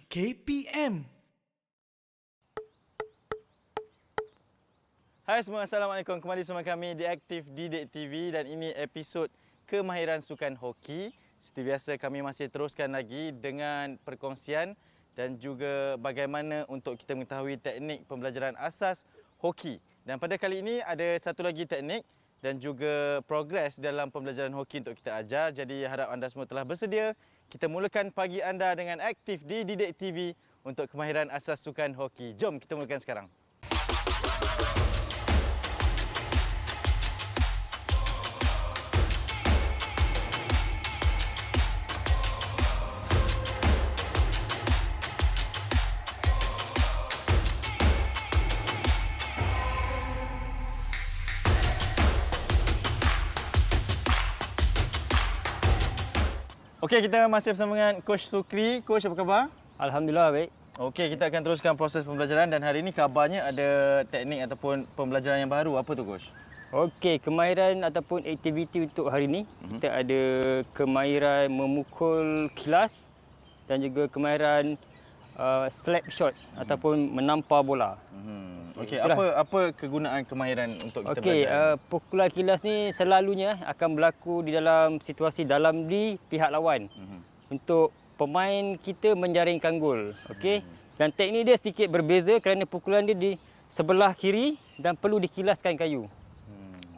KPM. Hai semua, Assalamualaikum. Kembali bersama kami di Aktif Didik TV dan ini episod Kemahiran Sukan Hoki. Seperti biasa kami masih teruskan lagi dengan perkongsian dan juga bagaimana untuk kita mengetahui teknik pembelajaran asas hoki. Dan pada kali ini ada satu lagi teknik dan juga progres dalam pembelajaran hoki untuk kita ajar. Jadi harap anda semua telah bersedia. Kita mulakan pagi anda dengan Aktif di Didik TV untuk kemahiran asas sukan hoki. Jom kita mulakan sekarang. Okey, kita masih bersama dengan Coach Sukri. Coach, apa khabar? Alhamdulillah baik. Okey, kita akan teruskan proses pembelajaran dan hari ini kabarnya ada teknik ataupun pembelajaran yang baru. Apa tu, Coach? Okey, kemahiran ataupun aktiviti untuk hari ini, kita ada kemahiran memukul kilas dan juga kemahiran slap shot ataupun menampar bola. Okey, apa kegunaan kemahiran untuk kita belajar? Pukulan kilas ni selalunya akan berlaku di dalam situasi dalam di pihak lawan. Untuk pemain kita menjaringkan gol. Okey. Dan teknik dia sedikit berbeza kerana pukulan dia di sebelah kiri dan perlu dikilaskan kayu.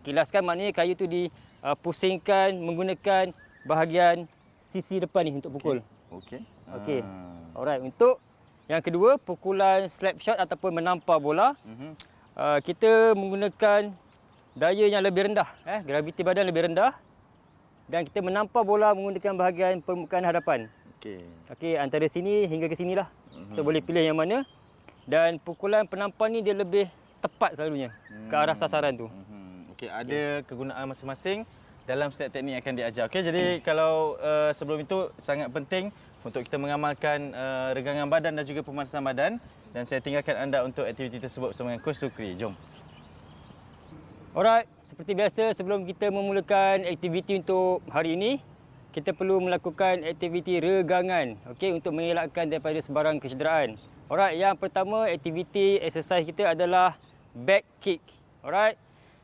Kilaskan maknanya kayu tu dipusingkan menggunakan bahagian sisi depan ni untuk pukul. Okey. Okey. Alright, untuk yang kedua, pukulan slap shot ataupun menampar bola. Kita menggunakan daya yang lebih rendah, graviti badan lebih rendah. Dan kita menampar bola menggunakan bahagian permukaan hadapan. Okey, antara sini hingga ke sinilah. So boleh pilih yang mana. Dan pukulan penampar ni dia lebih tepat selalunya ke arah sasaran tu. Okey, ada kegunaan masing-masing dalam setiap teknik yang akan diajar. Okey, jadi kalau sebelum itu sangat penting untuk kita mengamalkan regangan badan dan juga pemanasan badan. Dan saya tinggalkan anda untuk aktiviti tersebut bersama dengan Coach Sukri. Jom. Alright, seperti biasa sebelum kita memulakan aktiviti untuk hari ini, kita perlu melakukan aktiviti regangan, okey, untuk mengelakkan daripada sebarang kecederaan. Alright, yang pertama aktiviti exercise kita adalah back kick. Alright.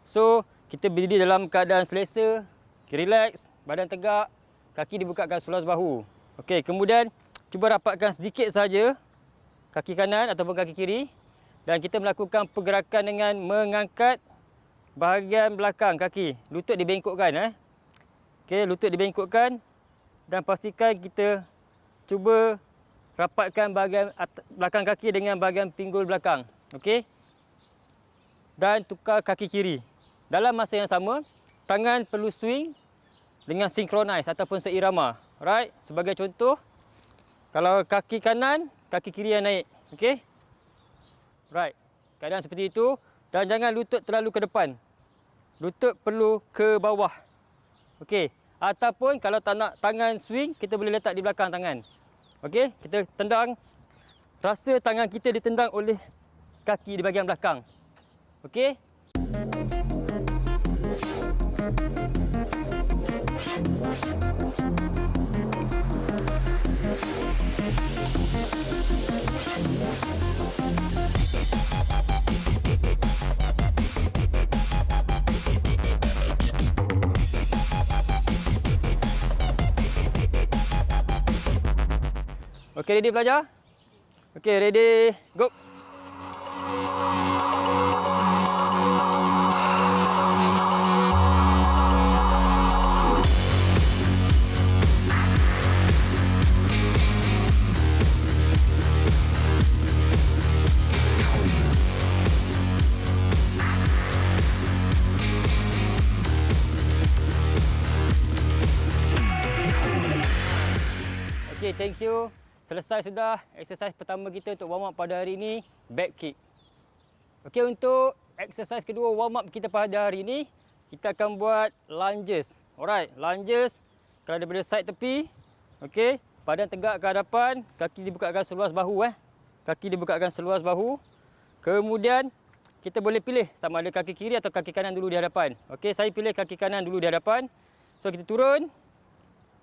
So, kita berdiri dalam keadaan selesa, relax, badan tegak, kaki dibukakan seluas bahu. Okey, kemudian cuba rapatkan sedikit saja kaki kanan ataupun kaki kiri dan kita melakukan pergerakan dengan mengangkat bahagian belakang kaki. Lutut dibengkokkan. Okey, lutut dibengkokkan dan pastikan kita cuba rapatkan bahagian belakang kaki dengan bahagian pinggul belakang. Okey. Dan tukar kaki kiri. Dalam masa yang sama, tangan perlu swing dengan synchronize ataupun seirama. Alright, sebagai contoh, kalau kaki kanan, kaki kiri yang naik. Okey? Right. Keadaan seperti itu dan jangan lutut terlalu ke depan. Lutut perlu ke bawah. Okey. Ataupun kalau tak nak tangan swing, kita boleh letak di belakang tangan. Okey, kita tendang. Rasa tangan kita ditendang oleh kaki di bahagian belakang. Okey? Okey, ready belajar? Okey, ready, go. Okey, thank you. Selesai sudah exercise pertama kita untuk warm up pada hari ini, back kick. Okey, untuk exercise kedua warm up kita pada hari ini, kita akan buat lunges. Alright, lunges kalau daripada side tepi, okey, badan tegak ke hadapan, kaki dibukakan seluas bahu Kaki dibukakan seluas bahu. Kemudian kita boleh pilih sama ada kaki kiri atau kaki kanan dulu di hadapan. Okey, saya pilih kaki kanan dulu di hadapan. So kita turun.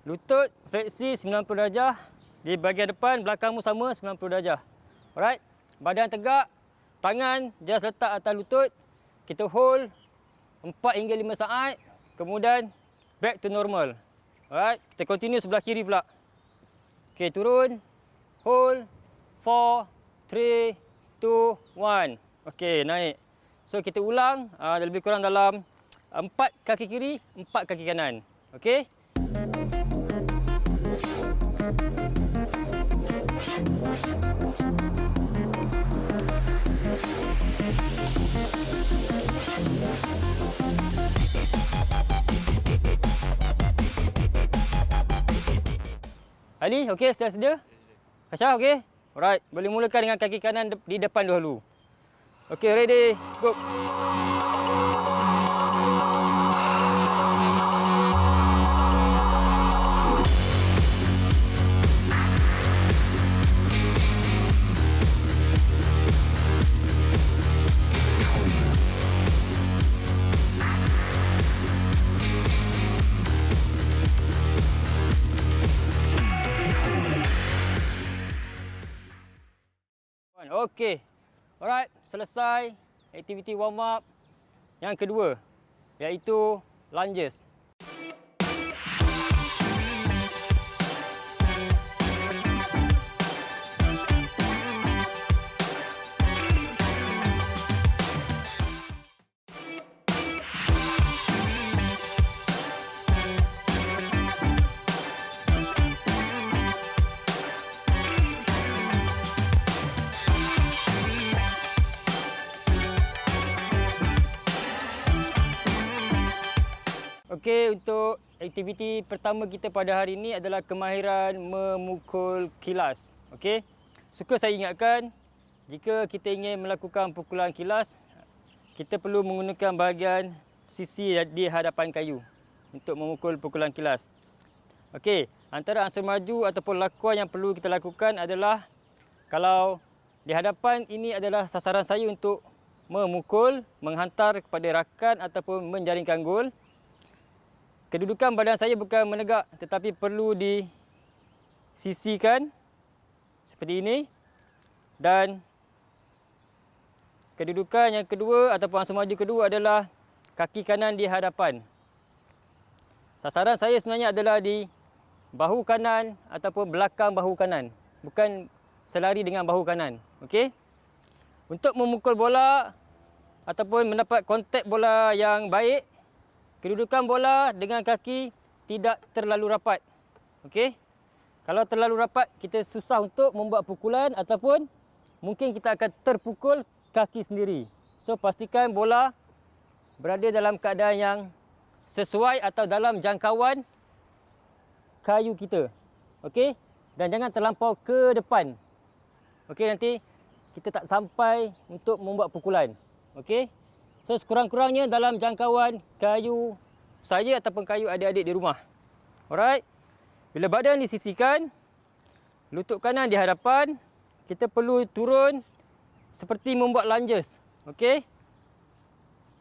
Lutut fleksi 90 darjah. Di bahagian depan, belakangmu sama 90 darjah. Alright. Badan tegak, tangan just letak atas lutut. Kita hold 4 hingga 5 saat. Kemudian back to normal. Alright. Kita continue sebelah kiri pula. Okey, turun. Hold. 4, 3, 2, 1. Okey, naik. So kita ulang lebih kurang dalam 4 kaki kiri, 4 kaki kanan. Okey. Ali, okey, sedia? Kasha, okey? Alright, boleh mulakan dengan kaki kanan di depan dahulu. Okey, ready, go. Okey. Alright, selesai aktiviti warm up yang kedua iaitu lunges. Okey, untuk aktiviti pertama kita pada hari ini adalah kemahiran memukul kilas. Okey. Suka saya ingatkan, jika kita ingin melakukan pukulan kilas, kita perlu menggunakan bahagian sisi di hadapan kayu untuk memukul pukulan kilas. Okey, antara ansur maju ataupun lakuan yang perlu kita lakukan adalah kalau di hadapan ini adalah sasaran saya untuk memukul, menghantar kepada rakan ataupun menjaringkan gol. Kedudukan badan saya bukan menegak tetapi perlu disisikan seperti ini. Dan kedudukan yang kedua ataupun ansur maju kedua adalah kaki kanan di hadapan. Sasaran saya sebenarnya adalah di bahu kanan ataupun belakang bahu kanan. Bukan selari dengan bahu kanan. Okey? Untuk memukul bola ataupun mendapat kontak bola yang baik, kedudukan bola dengan kaki tidak terlalu rapat. Okey? Kalau terlalu rapat, kita susah untuk membuat pukulan ataupun mungkin kita akan terpukul kaki sendiri. So, pastikan bola berada dalam keadaan yang sesuai atau dalam jangkauan kayu kita. Okey? Dan jangan terlampau ke depan. Okey, nanti kita tak sampai untuk membuat pukulan. Okey? So, sekurang-kurangnya dalam jangkauan kayu saya ataupun kayu adik-adik di rumah. Alright. Bila badan disisikan, lutut kanan di hadapan, kita perlu turun seperti membuat lunges. Okey?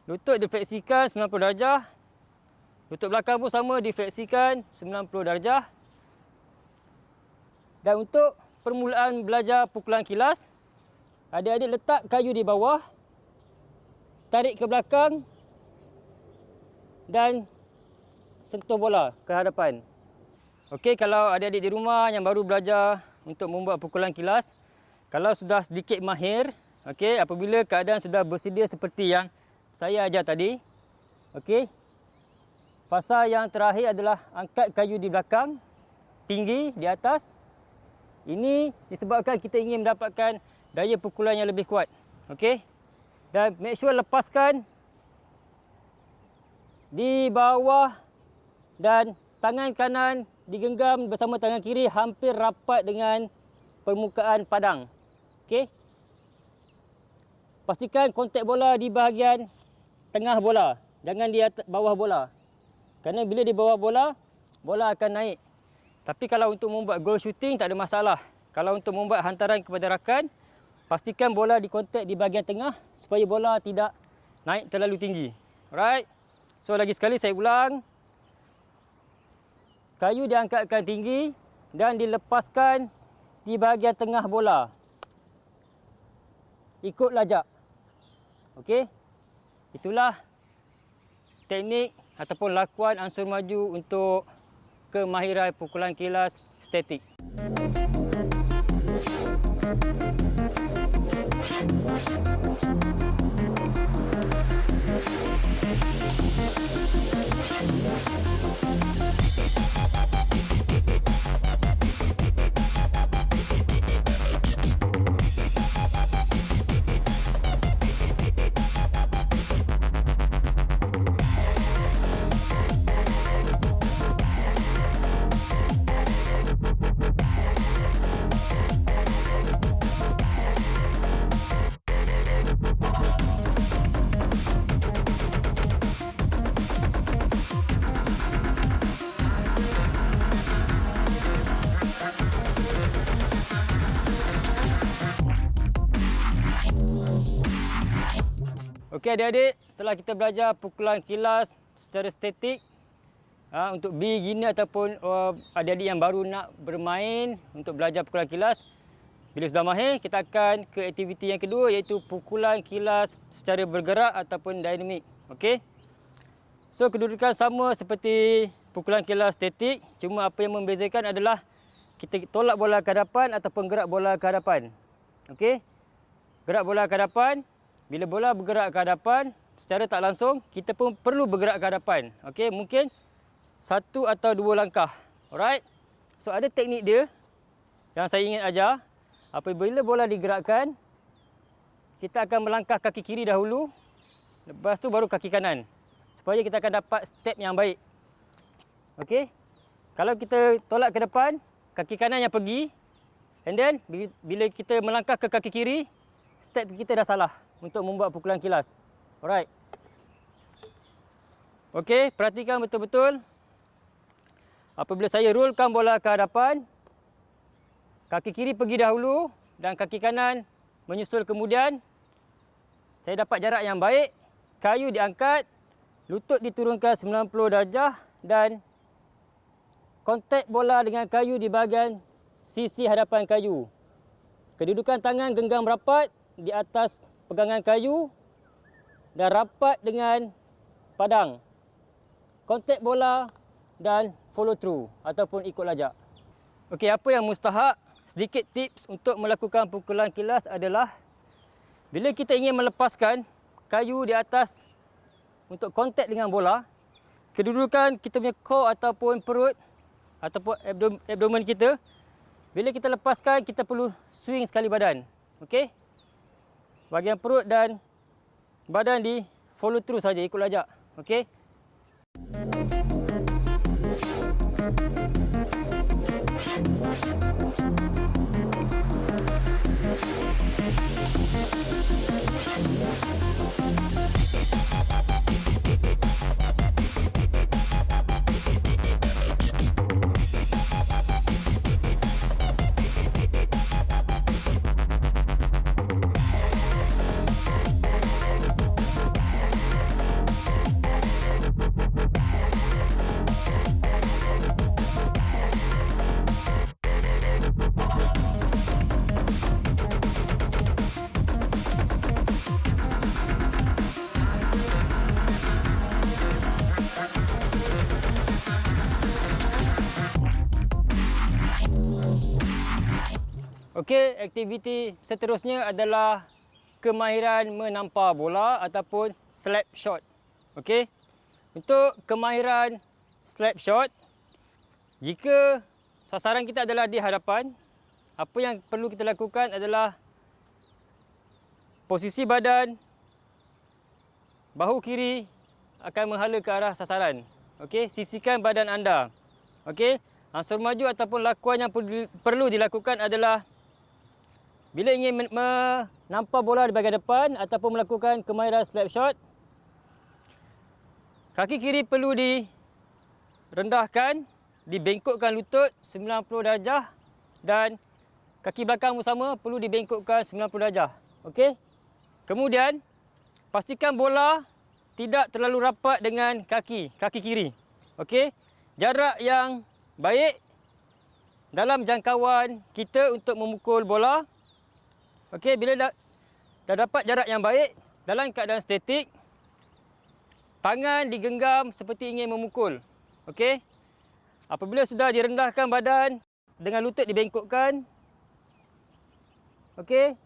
Lutut difleksikan 90 darjah. Lutut belakang pun sama, difleksikan 90 darjah. Dan untuk permulaan belajar pukulan kilas, adik-adik letak kayu di bawah, tarik ke belakang dan sentuh bola ke hadapan. Okey, kalau adik-adik di rumah yang baru belajar untuk membuat pukulan kilas, kalau sudah sedikit mahir, okey, apabila keadaan sudah bersedia seperti yang saya ajar tadi, okey, fasa yang terakhir adalah angkat kayu di belakang, tinggi di atas. Ini disebabkan kita ingin mendapatkan daya pukulan yang lebih kuat. Okey. Dan make sure lepaskan di bawah dan tangan kanan digenggam bersama tangan kiri hampir rapat dengan permukaan padang. Okey. Pastikan kontak bola di bahagian tengah bola, jangan di atas, bawah bola. Kerana bila di bawah bola, bola akan naik. Tapi kalau untuk membuat goal shooting tak ada masalah. Kalau untuk membuat hantaran kepada rakan, pastikan bola dikontak di bahagian tengah supaya bola tidak naik terlalu tinggi. Alright. So lagi sekali saya ulang. Kayu diangkatkan tinggi, dan dilepaskan di bahagian tengah bola. Ikut lajak. Okey. Itulah teknik ataupun lakuan ansur maju untuk kemahiran pukulan kilas statik. Okey adik-adik, setelah kita belajar pukulan kilas secara statik untuk beginner ataupun adik-adik yang baru nak bermain untuk belajar pukulan kilas, bila sudah mahir, kita akan ke aktiviti yang kedua iaitu pukulan kilas secara bergerak ataupun dinamik. Okey. So kedudukan sama seperti pukulan kilas statik, cuma apa yang membezakan adalah kita tolak bola ke hadapan ataupun gerak bola ke hadapan. Okey. Gerak bola ke hadapan. Bila bola bergerak ke hadapan, secara tak langsung, kita pun perlu bergerak ke hadapan. Okey, mungkin 1 atau 2 langkah. Alright? So, ada teknik dia yang saya ingin ajar. Apabila bola digerakkan, kita akan melangkah kaki kiri dahulu. Lepas tu baru kaki kanan. Supaya kita akan dapat step yang baik. Okey? Kalau kita tolak ke depan, kaki kanan yang pergi. And then, bila kita melangkah ke kaki kiri, step kita dah salah untuk membuat pukulan kilas. Alright. Okey, perhatikan betul-betul. Apabila saya rollkan bola ke hadapan, kaki kiri pergi dahulu dan kaki kanan menyusul kemudian. Saya dapat jarak yang baik, kayu diangkat, lutut diturunkan 90 darjah dan kontak bola dengan kayu di bahagian sisi hadapan kayu. Kedudukan tangan genggam rapat di atas pegangan kayu dan rapat dengan padang. Kontak bola dan follow through ataupun ikut lajak. Okey, apa yang mustahak? Sedikit tips untuk melakukan pukulan kilas adalah bila kita ingin melepaskan kayu di atas untuk kontak dengan bola, kedudukan kita punya core ataupun perut ataupun abdomen kita, bila kita lepaskan kita perlu swing sekali badan. Okey? Bahagian perut dan badan di follow through saja, ikut lajak. Okey. Okey, aktiviti seterusnya adalah kemahiran menampar bola ataupun slap shot. Okey. Untuk kemahiran slap shot, jika sasaran kita adalah di hadapan, apa yang perlu kita lakukan adalah posisi badan, bahu kiri akan menghala ke arah sasaran. Okey, sisihkan badan anda. Okey, ansur maju ataupun lakuan yang perlu dilakukan adalah bila ingin menampar bola di bahagian depan ataupun melakukan kemahiran slap shot, kaki kiri perlu direndahkan, dibengkokkan lutut 90 darjah dan kaki belakang sama perlu dibengkokkan 90 darjah. Okey? Kemudian, pastikan bola tidak terlalu rapat dengan kaki kiri. Okey? Jarak yang baik dalam jangkauan kita untuk memukul bola. Okey, bila dah dapat jarak yang baik dalam keadaan statik, tangan digenggam seperti ingin memukul. Okey. Apabila sudah direndahkan badan dengan lutut dibengkokkan. Okey.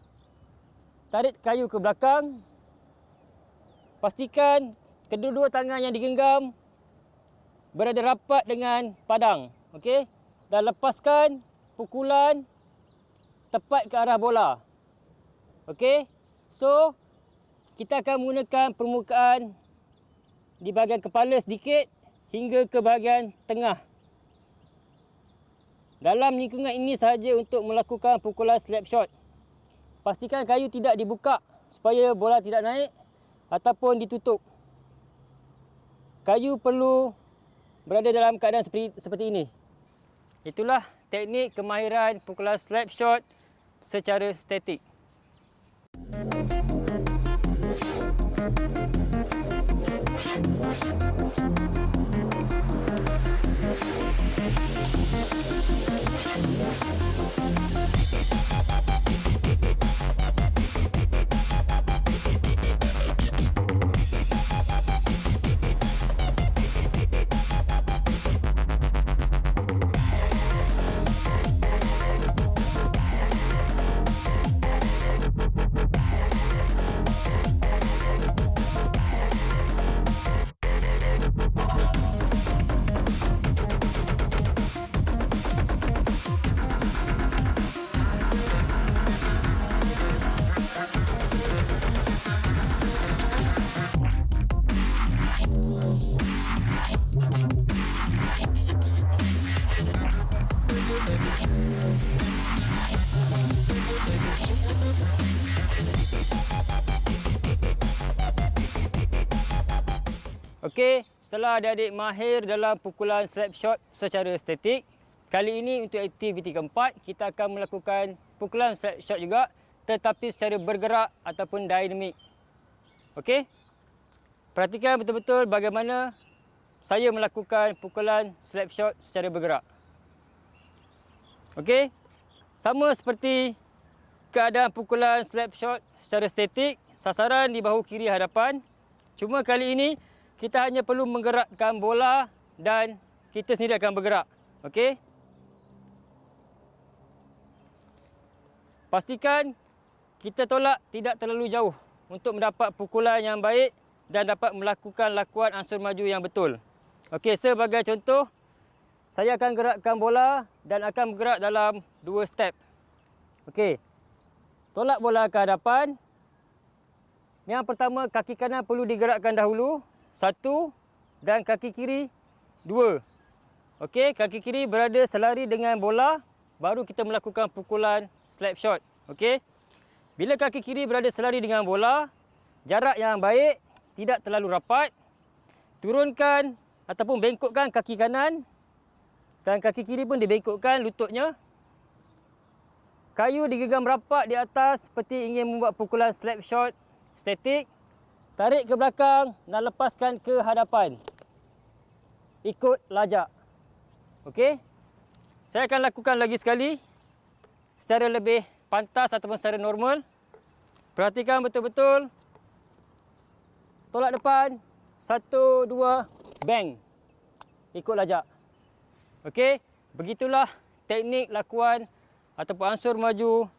Tarik kayu ke belakang. Pastikan kedua-dua tangan yang digenggam berada rapat dengan padang. Okey. Dan lepaskan pukulan tepat ke arah bola. Okey. So, kita akan menggunakan permukaan di bahagian kepala sedikit hingga ke bahagian tengah. Dalam lingkungan ini sahaja untuk melakukan pukulan slap shot. Pastikan kayu tidak dibuka supaya bola tidak naik ataupun ditutup. Kayu perlu berada dalam keadaan seperti ini. Itulah teknik kemahiran pukulan slap shot secara statik. Okey, setelah adik-adik mahir dalam pukulan slap shot secara statik, kali ini untuk aktiviti keempat, kita akan melakukan pukulan slap shot juga tetapi secara bergerak ataupun dinamik. Okey? Perhatikan betul-betul bagaimana saya melakukan pukulan slap shot secara bergerak. Okey? Sama seperti keadaan pukulan slap shot secara statik, sasaran di bahu kiri hadapan. Cuma kali ini kita hanya perlu menggerakkan bola dan kita sendiri akan bergerak. Okey? Pastikan kita tolak tidak terlalu jauh untuk mendapat pukulan yang baik dan dapat melakukan lakuan ansur maju yang betul. Okey, sebagai contoh, saya akan gerakkan bola dan akan bergerak dalam 2 step. Okey. Tolak bola ke hadapan. Yang pertama, kaki kanan perlu digerakkan dahulu. 1 dan kaki kiri 2. Okey, kaki kiri berada selari dengan bola, baru kita melakukan pukulan slap shot. Okey. Bila kaki kiri berada selari dengan bola, jarak yang baik, tidak terlalu rapat. Turunkan ataupun bengkokkan kaki kanan dan kaki kiri pun dibengkokkan lututnya. Kayu digenggam rapat di atas seperti ingin membuat pukulan slap shot statik. Tarik ke belakang dan lepaskan ke hadapan. Ikut lajak. Okey. Saya akan lakukan lagi sekali secara lebih pantas ataupun secara normal. Perhatikan betul-betul. Tolak depan. 1, 2, bang. Ikut lajak. Okey. Begitulah teknik lakuan ataupun ansur maju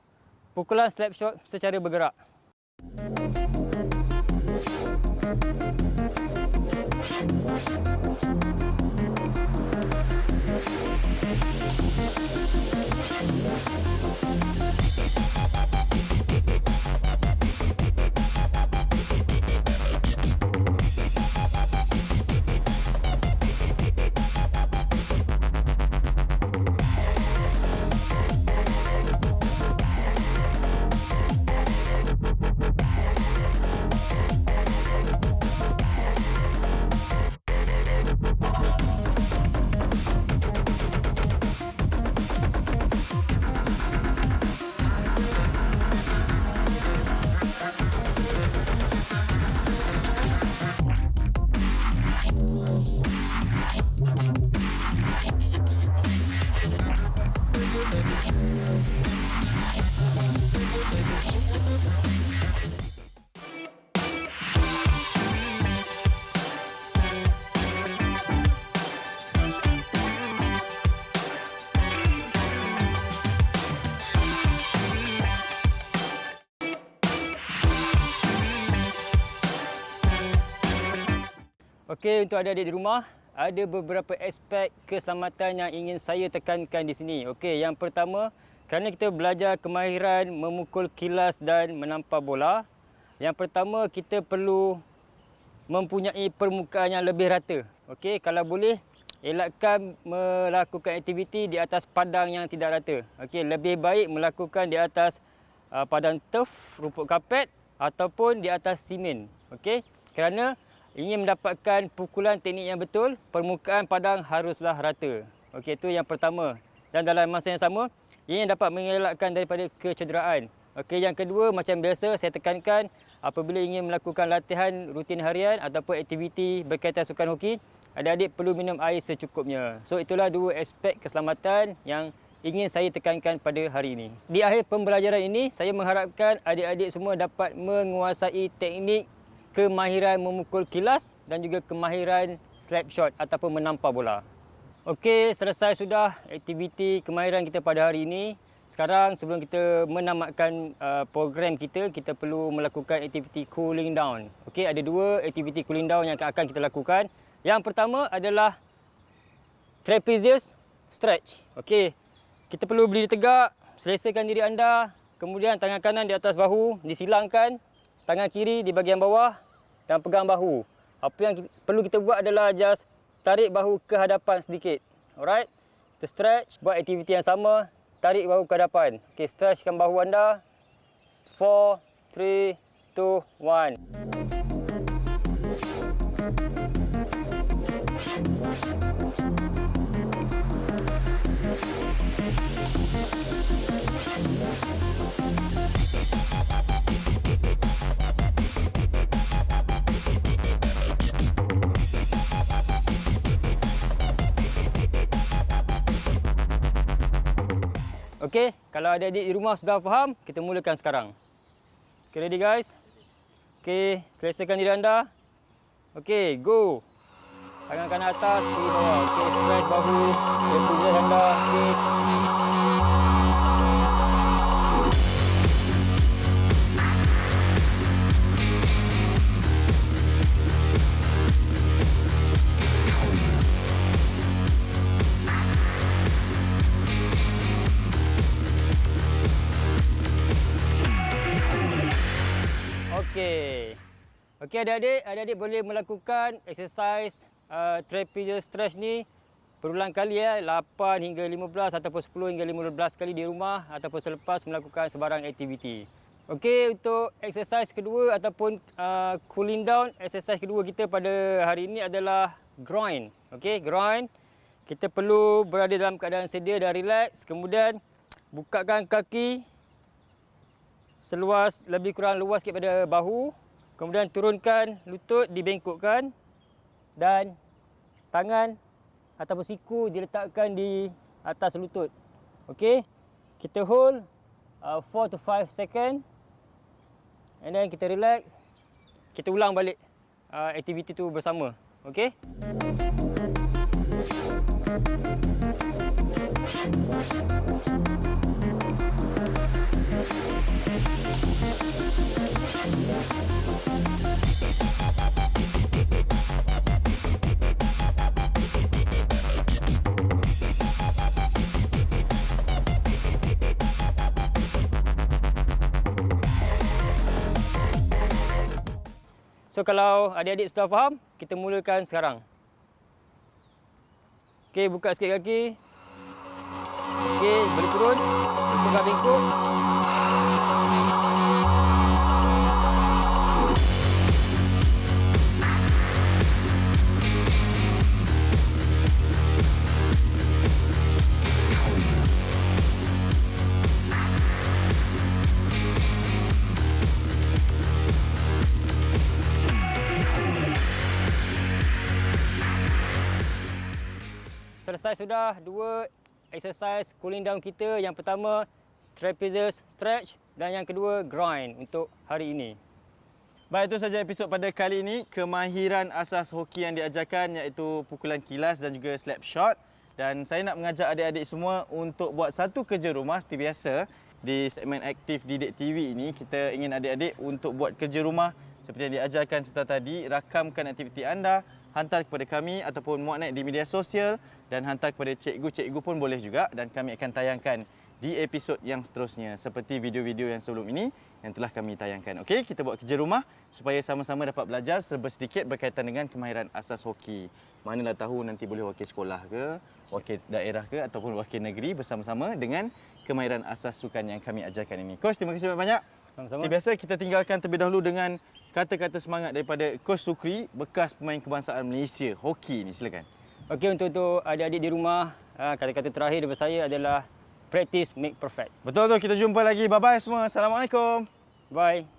pukulan slap shot secara bergerak. Okey, untuk adik-adik di rumah, ada beberapa aspek keselamatan yang ingin saya tekankan di sini. Okey, yang pertama, kerana kita belajar kemahiran memukul kilas dan menampak bola, yang pertama kita perlu mempunyai permukaan yang lebih rata. Okey, kalau boleh elakkan melakukan aktiviti di atas padang yang tidak rata. Okey, lebih baik melakukan di atas padang turf, rumput kapet ataupun di atas simen. Okey, kerana ingin mendapatkan pukulan teknik yang betul, permukaan padang haruslah rata. Okey, itu yang pertama. Dan dalam masa yang sama, ia dapat mengelakkan daripada kecederaan. Okey, yang kedua, macam biasa saya tekankan, apabila ingin melakukan latihan rutin harian ataupun aktiviti berkaitan sukan hoki, adik-adik perlu minum air secukupnya. So, itulah dua aspek keselamatan yang ingin saya tekankan pada hari ini. Di akhir pembelajaran ini, saya mengharapkan adik-adik semua dapat menguasai teknik kemahiran memukul kilas dan juga kemahiran slap shot ataupun menampak bola. Okey, selesai sudah aktiviti kemahiran kita pada hari ini. Sekarang sebelum kita menamatkan program kita, kita perlu melakukan aktiviti cooling down. Okey, ada dua aktiviti cooling down yang akan kita lakukan. Yang pertama adalah trapezius stretch. Okey, kita perlu berdiri tegak, selesakan diri anda, kemudian tangan kanan di atas bahu, disilangkan, tangan kiri di bahagian bawah dan pegang bahu. Apa yang perlu kita buat adalah just tarik bahu ke hadapan sedikit. Alright, kita stretch, buat aktiviti yang sama, tarik bahu ke hadapan. Okey, stretchkan bahu anda. 4, 3, 2, 1. Okey, kalau adik-adik di rumah sudah faham, kita mulakan sekarang. Okay, ready guys? Okey, selesakan diri anda. Okey, go. Tangan kanan atas, kiri bawah. Okey, stretch bahu, trapezius anda. Okey. Okey adik-adik boleh melakukan exercise trapezius stretch ni berulang kali 8 hingga 15 ataupun 10 hingga 15 kali di rumah ataupun selepas melakukan sebarang aktiviti. Okey, untuk exercise kedua ataupun cooling down, exercise kedua kita pada hari ini adalah groin. Okey, groin. Kita perlu berada dalam keadaan sedia dan relax, kemudian bukakan kaki seluas lebih kurang luas sikit pada bahu. Kemudian turunkan lutut, dibengkokkan dan tangan ataupun siku diletakkan di atas lutut. Okey, kita hold 4 to 5 second and then kita relax. Kita ulang balik aktiviti tu bersama. Okey. So kalau adik-adik sudah faham, kita mulakan sekarang. Okey, buka sikit kaki. Okey, balik turun. Buka bengkok. Selesai sudah dua exercise cooling down kita. Yang pertama trapezius stretch dan yang kedua groin untuk hari ini. Baik, itu saja episod pada kali ini. Kemahiran asas hoki yang diajarkan iaitu pukulan kilas dan juga slap shot. Dan saya nak mengajak adik-adik semua untuk buat satu kerja rumah seperti biasa. Di segmen Aktif Didik TV ini, kita ingin adik-adik untuk buat kerja rumah seperti yang diajarkan sebentar tadi. Rakamkan aktiviti anda, hantar kepada kami ataupun muat naik di media sosial dan hantar kepada cikgu-cikgu pun boleh juga, dan kami akan tayangkan di episod yang seterusnya seperti video-video yang sebelum ini yang telah kami tayangkan. Okey, kita buat kerja rumah supaya sama-sama dapat belajar serba sedikit berkaitan dengan kemahiran asas hoki. Manalah tahu nanti boleh wakil sekolah ke, wakil daerah ke ataupun wakil negeri bersama-sama dengan kemahiran asas sukan yang kami ajarkan ini. Coach, terima kasih banyak-banyak. Sama-sama. Seperti biasa, kita tinggalkan terlebih dahulu dengan kata-kata semangat daripada Coach Sukri, bekas pemain kebangsaan Malaysia hoki ni. Silakan. Okey, untuk adik-adik di rumah, kata-kata terakhir daripada saya adalah practice make perfect. Betul tu, kita jumpa lagi. Bye-bye semua. Assalamualaikum. Bye.